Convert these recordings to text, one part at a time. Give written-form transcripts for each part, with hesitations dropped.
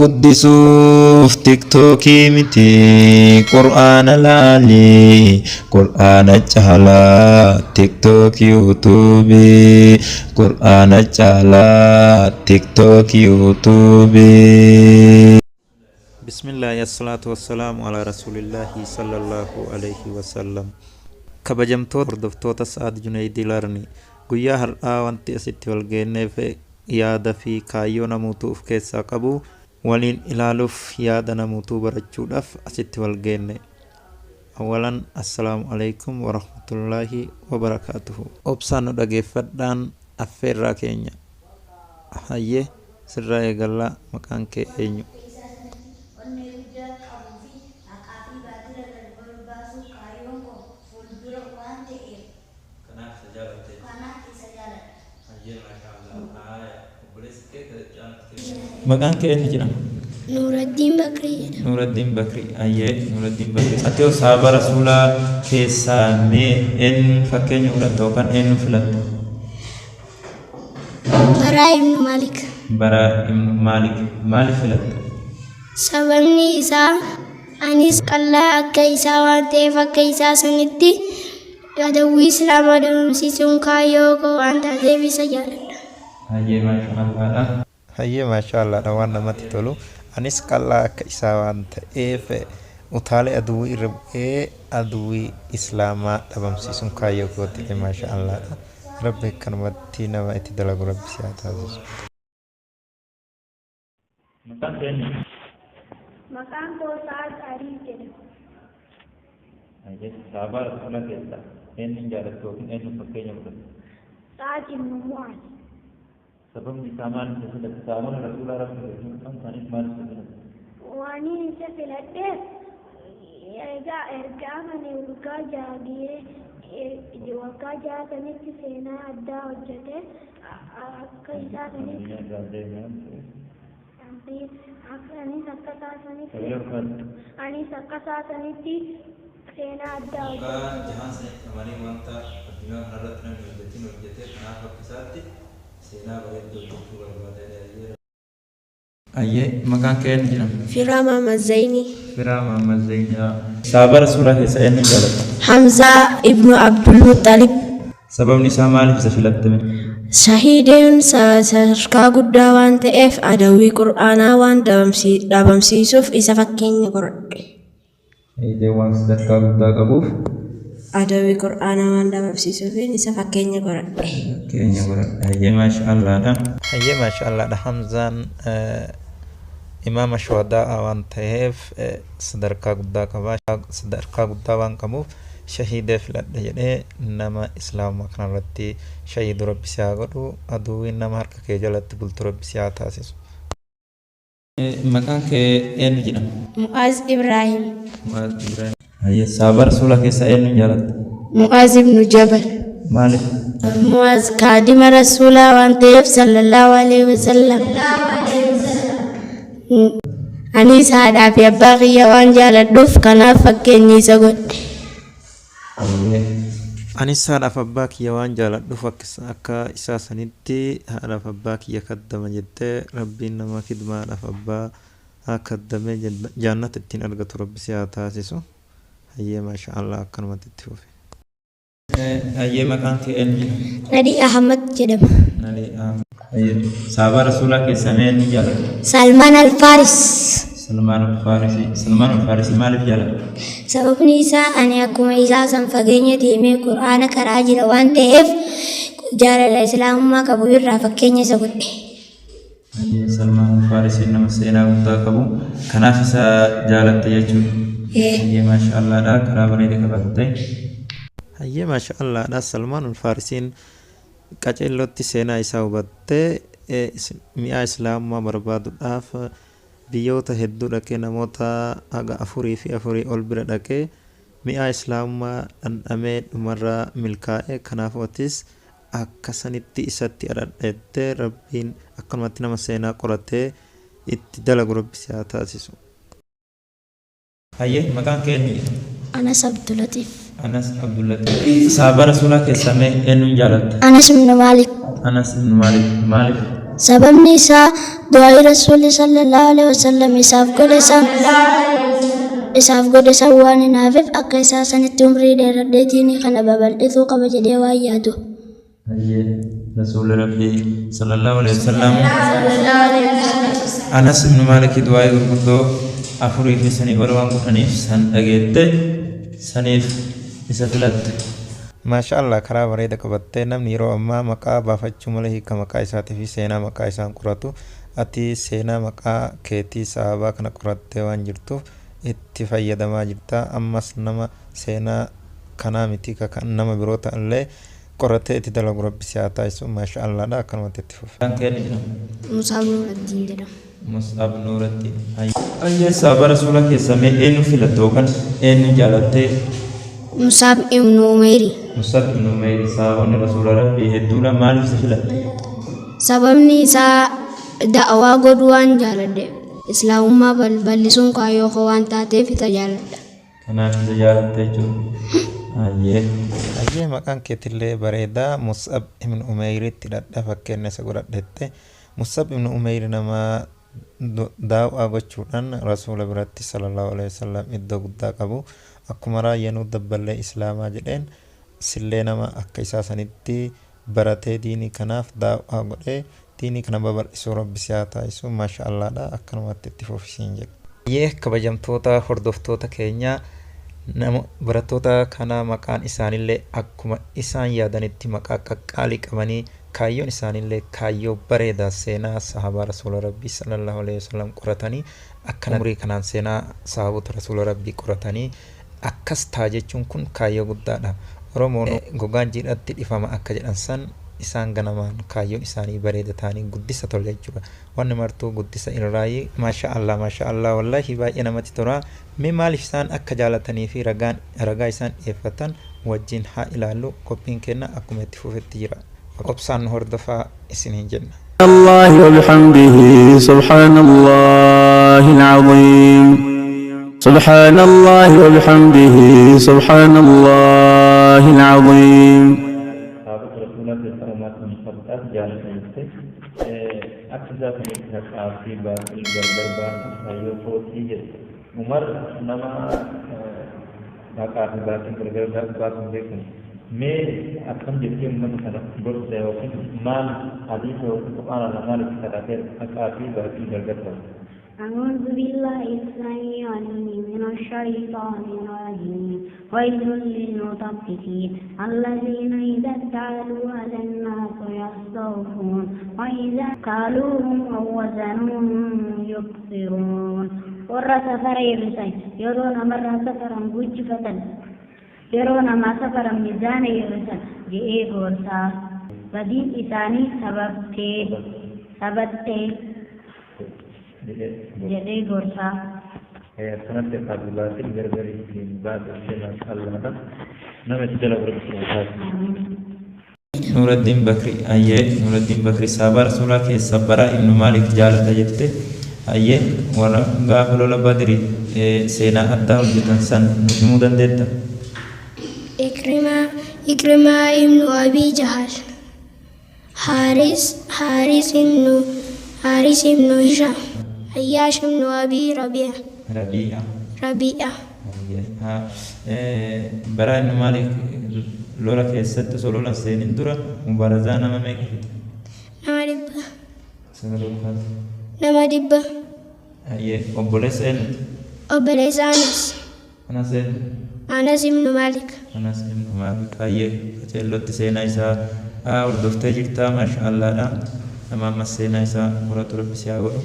guddisuuf tiktookii miti qur'aana laali qur'aana caalaa tiktookii yuutuubii qur'aana caalaa tiktookii yuutuubii. Bismillah assalatu wassalamu ala rasulillahi sallallahu alaihi wasallam. Kabajamtoota hordoftoota Sa'ad Junaydii Larni guyyaa har'aa wanti asitti wal geenyeef yaada fi kaayyoo namuutu of keessaa qabu waliin ilaaluuf yaada namuutu barachuudhaaf asitti wal geenne. Awalan assalaamu alaikum wa rahmatullahi wa barakaatuhu. Obsaan nu dhageeffadhaan affeerraa keenya. Hayyee sirraa eegallaa maqaan kee eenyu? Maqaan kee eenyu jedhama? Nuruddin Bakri. Nuruddin Bakri. Ayyee Nuruddin Bakri. Ati sahaaba rasuulaa keessaa mee eenyu fakkeenya fudhatta yookaan eenyu filatta? Baraa ibnu Maalik. Baraa ibnu Maalik. Maaliif filatta? Sababni isaa anis qal'aa akka isaa waan ta'eef akka isaa sanitti adawwii islaamaa dhabamsiisuun kaayyoo koo waan taateef isa jaaladha. Hayyee maashaallah. Hayyee maashaallah waan namatti tolu. Anis qal'aa akka isaa waan ta'eef utaalee aduwwii irra bu'ee aduwwii islaamaa dhabamsiisuun kaayyoo kootti maashaallah. Rabbi akkanumatti nama itti dalagu rabbi si haa taasisu. Maqaan kee eenyu? Maqaan koo Sa'ad Arii jedhama. Hayyee sahaaba rasuulaa keessaa eenyu jaalattu yookiin eenyu fakkeenya fudhattu? Sa'ad ibnu Mu'aaz. Sababni isaa maal isa filatte? Sahaaba rasuulaa rabbi kan isaaniif maal isa filatte? Waan isa filadheef ergaa mana waggaa jaagee waggaa jaatanitti seenaa addaa hojjete akka isaa sanitti anis akka taasanitti seenaa addaa hojjete. Ayyee maqaan kee eenyu jedhama? Firaa Mahammad Zainii. Firaa Mahammad Zainii. Sahaaba rasuulaa keessaa eenyu jaalatta? Hamzaa ibnu Abdul Muttalib. Sababni isaa maaliif isa filatte? Shahiideen sadarkaa guddaa waan ta'eef adawwii qur'aanaa waan dhabamsiisuuf isa fakkeenya godhadhe. Shahiideen waan sadarkaa guddaa qabuuf adawwii qur'aanaa waan dhabamsiisuuf isa fakkeenya godhadhe. Fakkeenya godhadhe. Hayyee maashaallaadha. Hayyee maashaallaadha. Hamzaan imaama shuhadaa waan ta'eef sadarkaa guddaa qaba. Sadarkaa guddaa waan qabuuf shahiidee filadhe jedhee nama islaamaa kanarratti shahiidu rabbi si haa godhu aduwwiin nama harka kee jalatti bultu rabbi si haa taasisu. Maqaan kee eenyu jedhama? Mu'aaz Ibraahim. Mu'aaz Ibraahim. Hayyee sahaaba rasuulaa keessaa eenyu jaalatta? Mu'aaz ibnu Jabal. Maaliif? Mu'aaz kaadima rasuulaa waan ta'eef sallallahu alaihi wasallam. Anis haadhaa fi abbaa kiyya waan jaaladhuuf kanaaf fakkeenyi isa godhe. Anis haadhaaf abbaa kiyya waan jaaladhuuf akka isaa sanitti haadhaaf abbaa kiyya kaddama jettee rabbiin nama kidma haadhaaf abbaa kaddamee jaannata ittiin argatu rabbi si haa taasisu. Hayyee maashaallah akkanumatti itti fufe. Hayyee maqaan kee eenyu? Nadii Ahmad jedhama. Nadii Ahmad. Hayyee sahaaba rasuulaa keessaa eenyu jaalatta? Salmaan Alfaaris. Salmaan Alfaarisii. Salmaan Alfaarisii maaliif jaalatta? Sababni isaa ani akkuma isaa san fageenya deemee qur'aana karaa jira waan ta'eef jaalala islaamummaa qabu irraa fakkeenya isa godhe. Salmaan Alfaarisii nama seenaa guddaa qabu kanaaf isa jaalatta jechuudha. Hayyee maashaallaadha karaa bareedee qabatte. Hayyee maashaallaadha Salmaan Alfaarisiin qaceellootti seenaa isaa hubattee mi'a islaamummaa barbaaduudhaaf biyyoota hedduu dhaqee namoota haga 4 ol bira dhaqee mi'a islaamummaa dhandhamee dhumarraa milkaa'e kanaaf otis akka sanitti isatti adhadheettee rabbiin akkanumatti nama seenaa qoratee itti dalagu rabbi si haa taasisu. Hayyee maqaan kee eenyu? Anas Abdulatif. Anas Abdulatif. Sahaaba rasuulaa keessaa eenyu jaalatta? Anas ibnu Maalik. Anas ibnu Maalik. Maaliif? سبب نساء دعاء رسول صلى الله عليه وسلم إساف قد سوان نافف أكيسا سنتمري دردتيني خنا بابل إثو قبج ديواياتو رسول ربي صلى الله عليه وسلم أنس بن مالك دعاء القدو أفري في سنة وروان قطنيف سن أجيت سنيف إسافلت ما شاء الله كرا بريد كبتة نم نيرو أما مكا بافتش مله كمكا إساتي في سينا مكا إسان كراتو أتي سينا مكا كيتي صحابة كنا كراتة وانجرتو اتفاية دما جرتا أمس نما سينا كنا متيكا كان نما بروتا اللي قرأت اتدلق ربي سياتا يسو ما شاء الله دا كان متتفوف مصعب نور الدين دلم مصعب نور الدين أي صحابة رسولك يسمي إنو في لتوكن إنو جالته مصعب ابن عميري مصعب ابن عميري صحابة رسول ربي هدولا مالف سفلت سبب نساء دعوة قدوان جالده إسلام ما بلسون كايو خوان تاتي في تجالد كنا في تجالد تجو أيه مكان كتير بريدا مصعب ابن عمير تدرد فكرنا سقولت دته مصعب ابن عمير نما داو أغشوران رسول برات صلى الله عليه وسلم إدو قدا كابو أكمرا ينو دبل إسلام أجدين سلنا ما أكيسا سنتي براتي ديني كناف داو أغده ديني كنا ببر إسورة بسياتا إسو ما شاء الله دا أكنوات تتفو في سنجل كبجم توتا خردوف توتا كينيا نمو براتوتا كنا مكان إسان اللي أكما إسان يادانيتي مكا قالي كماني كايون إسان اللي كايو بريدا سينا صحابة رسول ربي صلى الله عليه وسلم قرطاني أكنا مري كنان سينا صحابة رسول ربي قرطاني أكس تاجيچون كن كايو قدادا رومون غوغان جيرات إفاما أكا جرانسان إسان غنمان كايو إساني بريدا تاني قدسة توليجوغا ونمرتو قدسة إلراي ما شاء الله والله باي نمتي ترى ممالف إسان أكا جالتاني في رغا إسان إفتان وجين ها إلالو كوبين كينا أكو متفو في التجرى وقبسان هردفا إسنين جنة الله وبحمده سبحان الله العظيم سبحان الله وبحمده سبحان الله العظيم عمر نما باقي باقي برگر باقي دیکھیں میں اکم جتنے امت سره برس ہے اور مال حدیث اور قرآن اللہ کی طرف ہے اکافی باقی برگر أعوذ بالله السميع العليم من الشيطان الرجيم ويل للمطففين الذين إذا اكتالوا على الناس يستوفون وإذا كالوهم أو وزنوهم يخسرون ورا سفر يرسل يرون مرة سفرا بجفة يرون ما سفرا ميزان يرسل جئي غورسا بدين إساني سببتي جدي غورسا سنت قابلات الغرغري في بعض الشيء الله نمت جل وعلا نور الدين بكري نور الدين بكري صحابة رسول الله کے صبرا ابن مالک جالتا جتے ورا غافلو لبدري سينا حتى وجدن سن نمودن ديتا إكرمة ابن أبي جهل حارس ابن هشام عياش بن أبي ربيعة برا ابن مالك لولا كيست سولولا سينين درا مبارزانا ما ميك nama dibba obboleessa Anas ibn Malik qaceellotti seenaa isaa hordoftee jirtaa maasha Allaadha nama ammas seenaa isaa horatu rabbi si haa godhu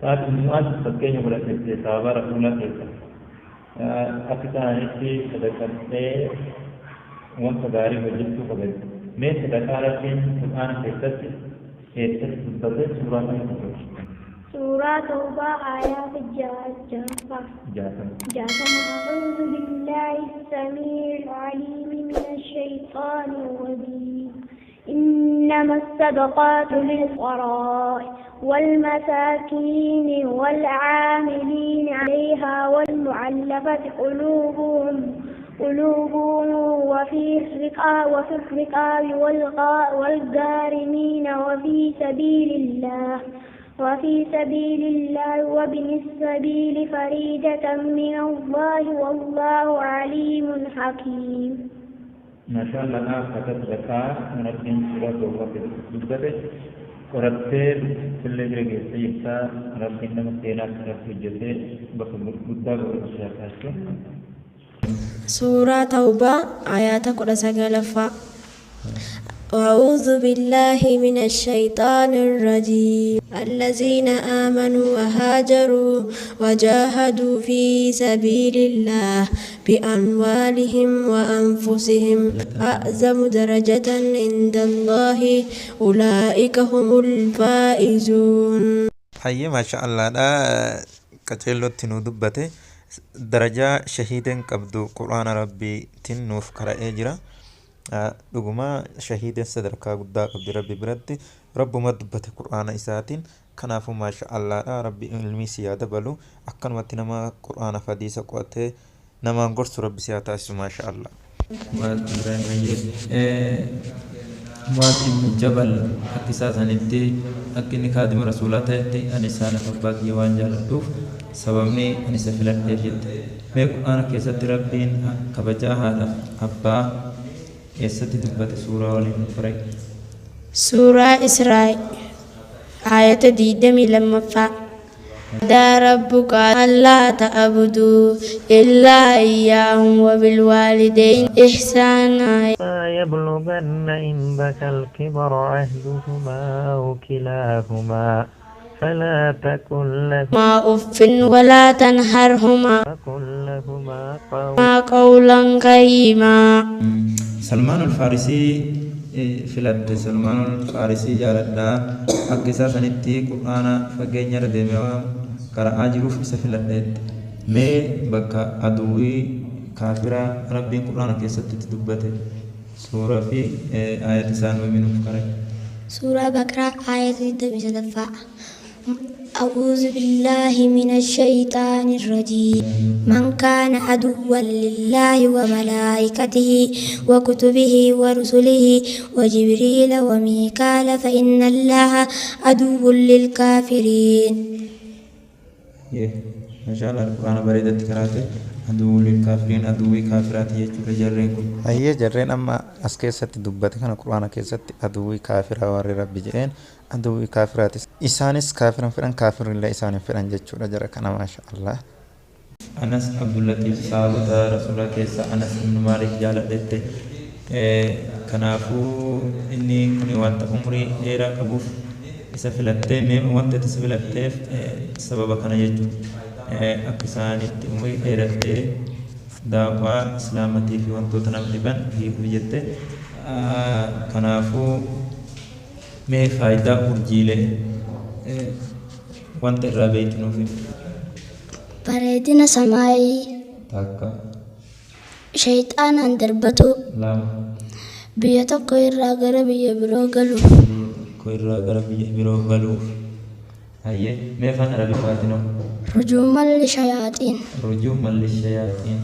saat ummaat fakkeenya godhatte sahabaa rasuulaa keessa akka ta'anitti sadaqattee wanta gaarii hojjechuu qabatti mee sadaqaa rabbiin qur'aana keessatti سورة توبة آيات جاثم أعوذ بالله السميع العليم من الشيطان الرجيم إنما الصدقات للفقراء والمساكين والعاملين عليها والمعلفة قلوبهم قلوبهم وفي الرقاب والغارمين وفي سبيل الله وابن السبيل فريدة من الله والله عليم حكيم. ما شاء الله أنا كتبت ذكاء من الدين سورة الوقت بالضبط ورتب كل جريء سيبتا ربنا نمتينا رب الجزء بخبر قدام وشياطين. سورة توبة آيات قرآن سجلفا. أعوذ بالله من الشيطان الرجيم. الذين آمنوا وهاجروا وجاهدوا في سبيل الله بأموالهم وأنفسهم أعظم درجة عند الله أولئك هم الفائزون. حي ما شاء الله دا كتيلو تنو دبته درجة شهيدا قبضو قرآن ربي تنوف قرأ جرا دغما شهيدا صدركا قدا قبض ربي برد رب ما دبته قرآن إساتين كنافو ما شاء الله دا ربي علمي سيادة بلو أكن واتنما قرآن فديسة قوته نما قرص ربي سياتاسو ما شاء الله. مواتم جبل اقتصاصا نتي أكني خادم رسولات تي أنسان فباك يوان جالدوف سببني أنسا فلان تجد ميكو أنا كيسة ربين كبجا هذا أبا كيسة دبت سورة ولين فرق سورة إسراء آية ديدمي لما فا دا ربك ألا تعبدوا إلا إياه وبالوالدين إحسانا يبلغن عندك الكبر أحدهما أو كلاهما فلا تقل ما أف ولا تنهرهما قولا كريما. سلمان الفارسي فلاد سلمان الفارسي جالدا أقصى سنتي قرآن فجين يردموا كرا أجروف سفلاد مي بكا أدوي كافرة ربي قرآن كيست تدبته سورة في آية سان ومن فكرة سورة بقرة آية دمجة أعوذ بالله من الشيطان الرجيم. من كان عدوا لله وملائكته وكتبه ورسله وجبريل وميكال فإن الله عدو للكافرين. ما شاء الله القرآن بريدة كراته عدو للكافرين عدوي كافرات يجوا جرين هي جرين أما أسكيسة دبته كان القرآن كيسة عدوي كافر واري ربي جرين عدوي كافرات إسانس كافر فرن كافر الله إسان فرن جتشورا جرا كنا ما شاء الله. أنس عبد اللطيف صاحب رسول الله كيسة أنس بن مالك جالدته كنافو إني كني وانت عمري إيرا كبوف سفلته مم وانت تسفلته سبب كنا يجوا أكسان التموي إيرته دعوة إسلامتي في وانتو تناملبان في بيجته كنافو مي فايدة أرجيله وانت الرابط نوفي bareedina samaayii تاكا shayxaan aan darbatu لا biyya tokko irraa gara biyya biroo galu كويرا غربي بيرو غلو هاي مي فان ربي فاتنو rujuumalli shayaaxiin رجوم للشياطين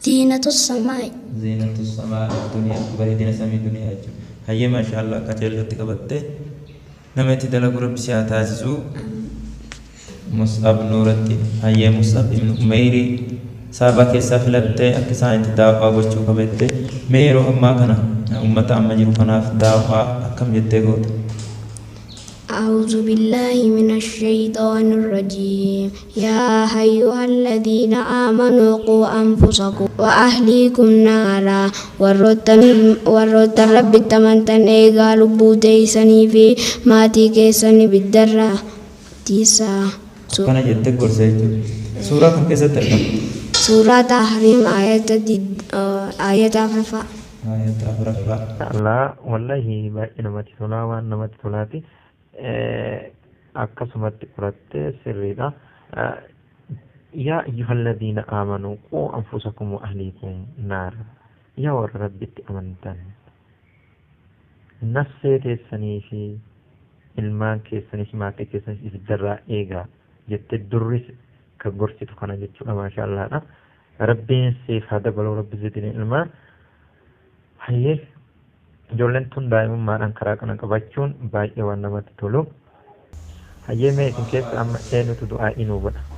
diinatu samaa'i زينة السماء الدنيا بريدنا سمي الدنيا هاي ما شاء الله كتير تكبرت نمتي دلقوا رب سياتازو مصعب نورتي هاي مصعب ابن أميري سابا كيسا فلبتي أكسا انت داقا وشو كبتي ميرو أما كنا أمتا أما جرو كنا في داقا أكم جتي قوت أعوذ بالله من الشيطان الرجيم. يا أيها الذين آمنوا قوا أنفسكم وأهليكم نارا ورد رب التمنتن قالوا بوديسني في ماتي كيسني بالدرة تيسا كنا جتي قرسي سورة كم كيسا تلقى سورة تحريم آية أفرفا آية أفرفا الله والله إنما تسولا وإنما تسولاتي akkasumatti qoratte sirriidha. yaa ayyuhalladhiina aamanuu quu anfusakum wa ahliikum naara. yaa warra rabbitti amantan nafsee keessanii fi ilmaan keessanii fi maatii keessanii ibiddarraa eegaa jette durris ka gorsitu kana jechuudha maashaallaadha. rabbiin siif haa dabaluu rabbi zidni ilmaa hayyee ijoolleen tun daa'imummaadhaan karaa kana qabachuun baay'ee waan namatti tolu hayyee mee isin keessa amma eenyutu du'aa inuu godha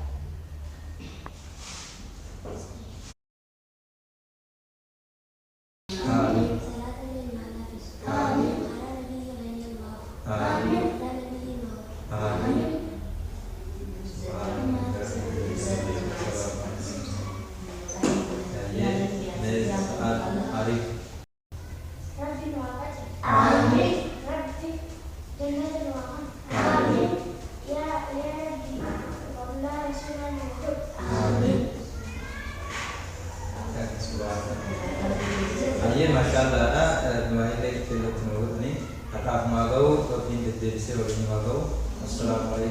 masyaallah duanya itu menurut ini harap magau tapi tidak bisa bagi magau. Assalamualaikum.